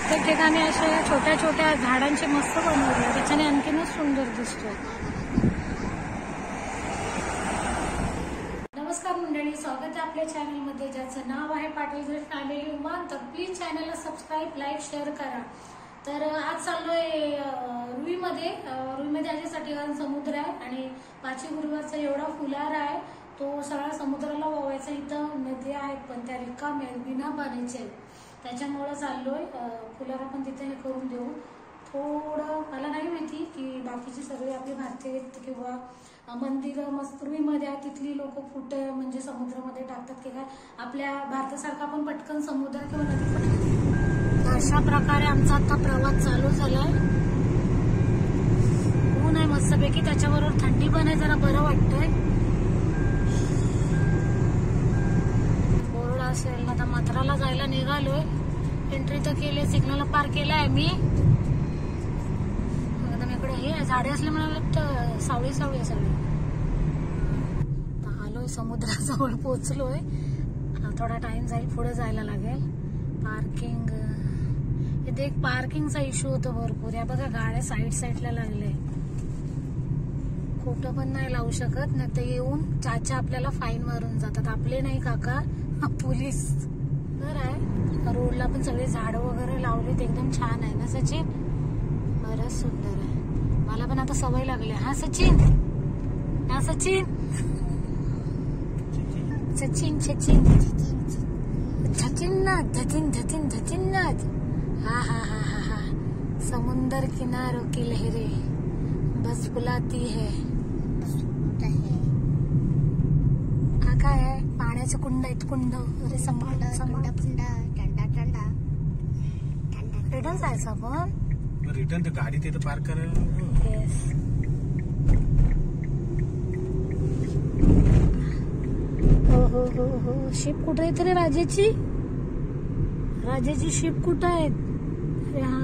प्रत्येक ठिकाणी अशा छोट्या छोट्या झाडांचे मस्त बनवले, त्याच्याने आणखीनच सुंदर दिसतो. नमस्कार मंडळी, स्वागत आहे आपल्या चॅनलमध्ये ज्याचं नाव आहे पाटील फॅमिली उमान. तर प्लीज चॅनलला सबस्क्राईब, लाईक, शेअर करा. तर आज चाललोय रुईमध्ये याच्यासाठी कारण समुद्र आहे आणि 5 गुरुवारचा एवढा फुलारा आहे तो सगळा समुद्राला वावायचा. इथं नद्या आहेत पण त्या रिकाम्या बिना पाण्याच्या आहेत, त्याच्यामुळं चाललोय. फुलारा पण तिथे हे करून देऊ. थोडं मला नाही माहिती की बाकीची सगळी आपली भारतीय किंवा मंदिरं मस्त रुईमध्ये तिथली लोक फुटं म्हणजे समुद्रामध्ये टाकतात की काय, आपल्या भारतासारखा पण पटकन समुद्र किंवा नदी पटकन. अशा प्रकारे आमचा आता प्रवास चालू झालाय. ऊन आहे मस्तपैकी, त्याच्याबरोबर थंडी पण आहे, जरा बरं वाटतंय. बोर्ड असेल. आता माथेरानला जायला निघालोय. एंट्री तर केली, सिग्नलला पार केलाय मी. एकदम इकडे हे झाडे असले मला वाटतं सावळी सावळी सगळी. आलोय समुद्राजवळ पोहोचलोय. थोडा टाइम जाईल, पुढे जायला लागेल. पार्किंग इथे एक पार्किंगचा इश्यू होतो भरपूर. या बघा गाड्या साईडला लागले. खोटं पण नाही लावू शकत, नाही तर येऊन चाचा आपल्याला फाईन मारून जातात. आपले नाही काका, पोलीस. तर आहे रोडला पण सगळे झाड वगैरे लावलेत, एकदम छान आहे ना सचिन. बरंच सुंदर आहे. मला पण आता सवय लागली. हा सचिन, हा सचिन, सचिन सचिन सचिननाथ, सचिन सचिन सचिननाथ. हा हा हा हा हा. समुंदर किनारों की लहरें बस बुलाती है. हा काय आहे? पाण्याचे कुंड आहेत, कुंड. अरे संभाळ रिटर्न जायचं आपण. रिटर्न तर गाडी तिथं पार्क करायला. हो हो हो हो. शिप कुठे आहे तरी राजाची? राजाची शिप कुठं आहेत? अरे हा,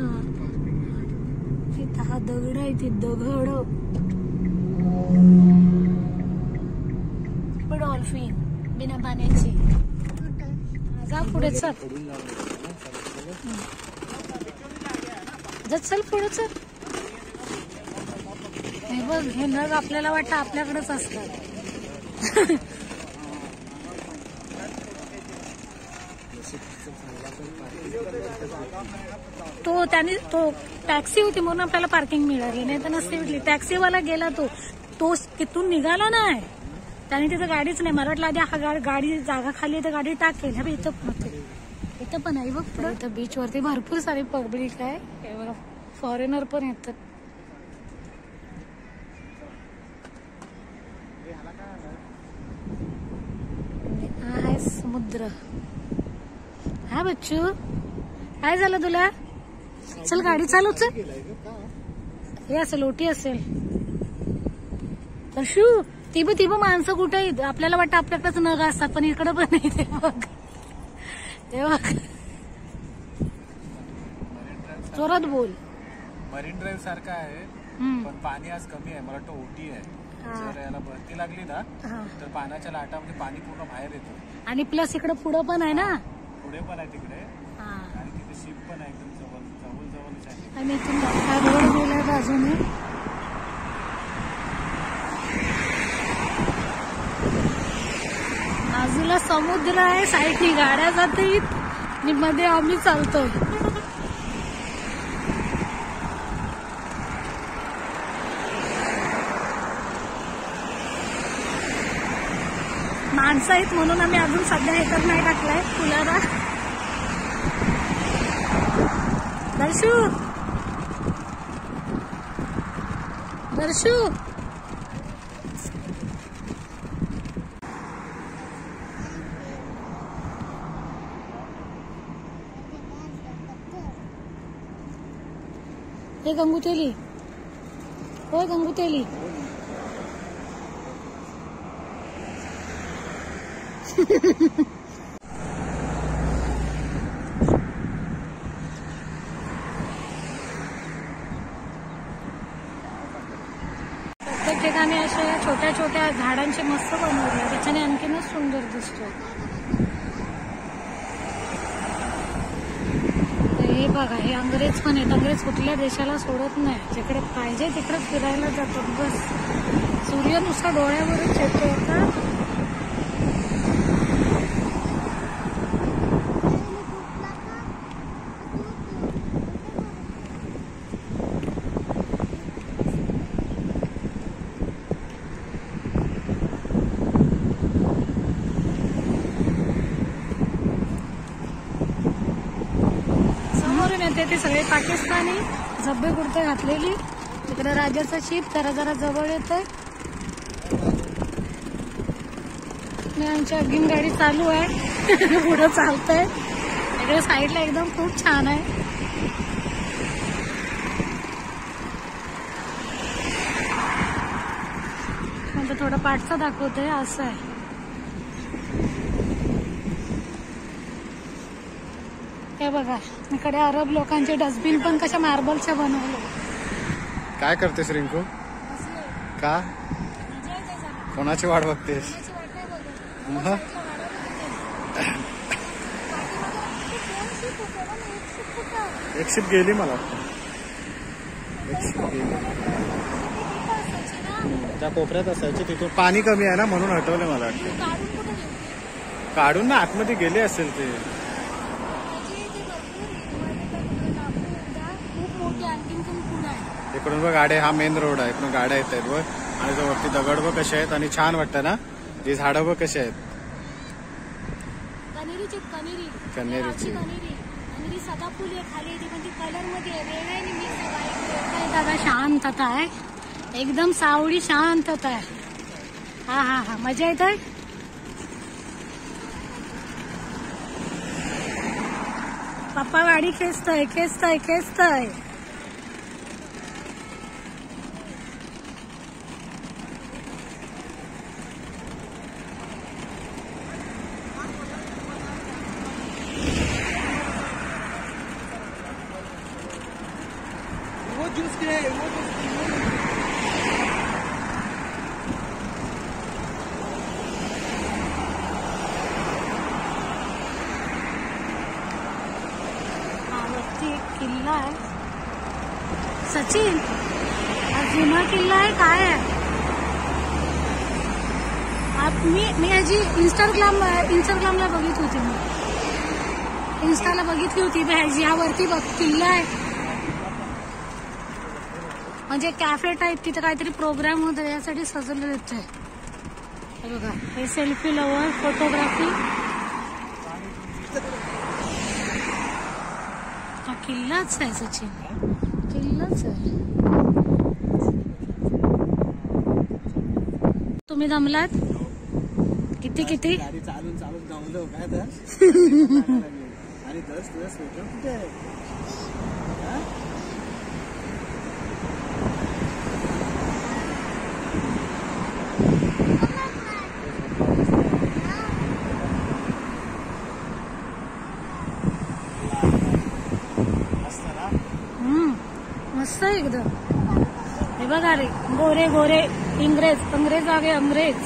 तिथं हा दगड आहे, ती दगड. डॉल्फिन बिना पाण्याची. जा पुढे चल, चल पुढे चल. हे बघ, हे नग आपल्याला वाटतं आपल्याकडेच असतात. तो टॅक्सी होती म्हणून आपल्याला पार्किंग मिळाली, नाही तर नसती भेटली. टॅक्सीवाला गेला, तो तिथून निघाला नाही, त्याने तिथं गाडीच नाही. मला वाटलं आधी हा गाडी जागा खाली तर गाडी टाकेल. हा इथं पण आहे बघ. इथं बीच वरती भरपूर सारी पब्लिक आहे, फॉरेनर पण येतात. हा आहे समुद्र. हा बच्चू, काय झालं तुला? चल गाडी चालव, चल. हे असेल, ओटी असेल. तर शू ती माणसं कुठे आहेत? आपल्याला वाटतं आपल्याकडेच नग असतात, पण इकडे पण नाही. ते बघ, जोरात बोल. मरीन ड्राईव्ह सारखा आहे पण पाणी आज कमी आहे. मला वाटतं ओटी आहे. जर याला भरती लागली ना तर पाण्याच्या लाटामध्ये पाणी पूर्ण बाहेर येतं. आणि प्लस इकडे पुढं पण आहे ना, पुढे पण आहे तिकडे, आणि तिथे शिप पण आहे एकदम जवळच आहे. आणि इथून रोड गेलाय बाजूने. बाजूला समुद्र आहे, साईडनी गाड्या जातात आणि मध्ये आम्ही चालतोय. माणसं आहेत म्हणून आम्ही अजून सध्या हे तर नाही टाकलाय फुलारा. दर्शू, दर्शू, हे गंगुतेली, होय गंगुतेली. प्रत्येक ठिकाणी अशा छोट्या छोट्या झाडांचे मस्त बनवले, त्याच्याने आणखीनच सुंदर दिसतो. हे बघा हे अंग्रेज पण आहेत. अंग्रेज कुठल्या देशाला सोडत नाही, जिकडे पाहिजे तिकडे फिरायला जातात. बस सूर्य नुसता डोळ्यावरच येतो आता. ते सगळे पाकिस्तानी झब्बे कुर्ते घातलेली. तिकडे राजाचा शिप जरा जरा जवळ येतोय. आमची अगीन गाडी चालू आहे. पुढं चालतंय. इकडे साईडला एकदम खूप छान आहे. म्हणजे थोडं पाठचं दाखवतोय असं आहे. हे बघा इकडे अरब लोकांचे डस्टबिन पण कशा मार्बलच्या बनवले. काय करतेस रिंकू? का कोणाची वाट बघतेस? एक शिप गेली मला वाटतं. एक शिप गेली त्या कोपऱ्यात असायची. तिथून पाणी कमी आहे ना म्हणून हटवले मला वाटतं. काढून ना आतमध्ये गेले असेल ते. इकडून बघ गाड्या, हा मेन रोड आहे. इकडून गाड्या येत आहेत बघ. आणि तो वरती दगड बघ कसे आहेत आणि छान वाटतं ना. ही झाडं बघ कशी आहेत. कनेरीची सदाफुली खाली कलर मध्ये दादा शांतता आहे एकदम. सावळी शांतता आहे. हा हा हा मजा येत आहे. पप्पा गाडी खेचतय खेचतय खेचतय. किल्ला आहे सचिन. हा जुना किल्ला आहे काय आहे. मी याची इंस्टाग्रामला बघित होती. मी इंस्टाला बघितली होती ह्याची. यावरती बघ किल्ला आहे म्हणजे कॅफे टाईप. तिथे काहीतरी प्रोग्राम होता यासाठी सजवलं येतंय. बघा हे सेल्फी लवर फोटोग्राफी. हा किल्लाच आहे सचिन. किल्लाच आहे. तुम्ही दमलात किती किती. गाडी चालून चालून दमलो काय तर. आणि दस कुठे मस्त आहे एकदम. हे बघा रे गोरे गोरे अंग्रेज आ गए अंग्रेज.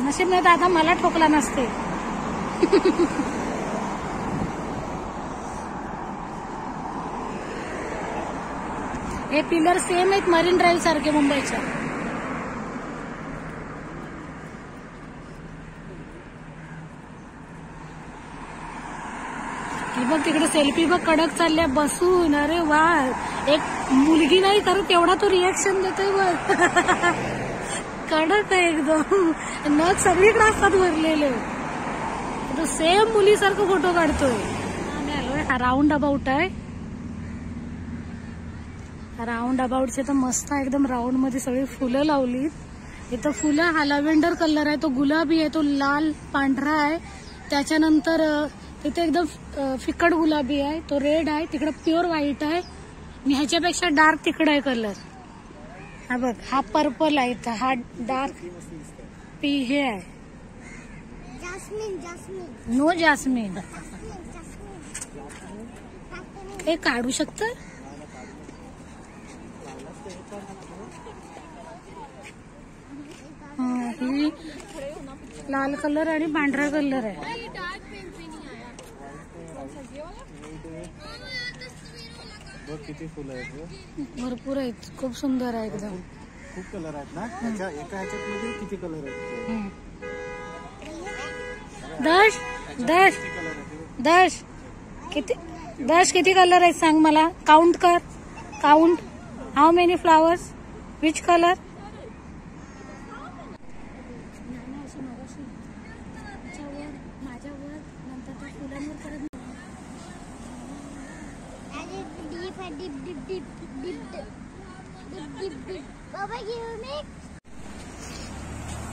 नशीब नाही तर आता मला ठोकला नसते. हे पिलर सेम आहेत मरीन ड्राईव्ह सारखे मुंबईच्या. बघ तिकडे सेल्फी बघ कडक चालल्या बसून. अरे वा एक मुलगी नाही तर तेवढा तो रिॲक्शन देतोय बघ. कडक आहे एकदम. नग सगळीकडे असतात भरलेले. तो सेम मुलीसारखं फोटो काढतोय. हा राऊंड अबाउट आहे. राऊंड अबाउटचे तर मस्त एकदम. राऊंड मध्ये सगळी फुलं लावलीत. इथं फुलं हा लव्हेंडर कलर आहे. तो गुलाबी आहे. तो लाल पांढरा आहे. त्याच्यानंतर तिथे एकदम फिकट गुलाबी आहे. तो रेड आहे. तिकडे प्युअर व्हाईट आहे. आणि ह्याच्यापेक्षा डार्क तिकडे आहे कलर. हा बघ हा पर्पल आहे. इथं हा डार्क पी हे आहे. No jasmine. हे काढू शकतं. ही लाल कलर आणि पांढरा कलर आहे. किती फुलं आहेत, भरपूर आहेत, खूप सुंदर आहे एकदम. खूप कलर आहेत ना एका ह्याच्यात किती कलर आहेत. दश किती कलर आहेत सांग मला. काउंट कर. Count how many flowers, which colour.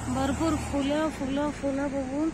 भरपूर फुलं फुलं फुलं बघून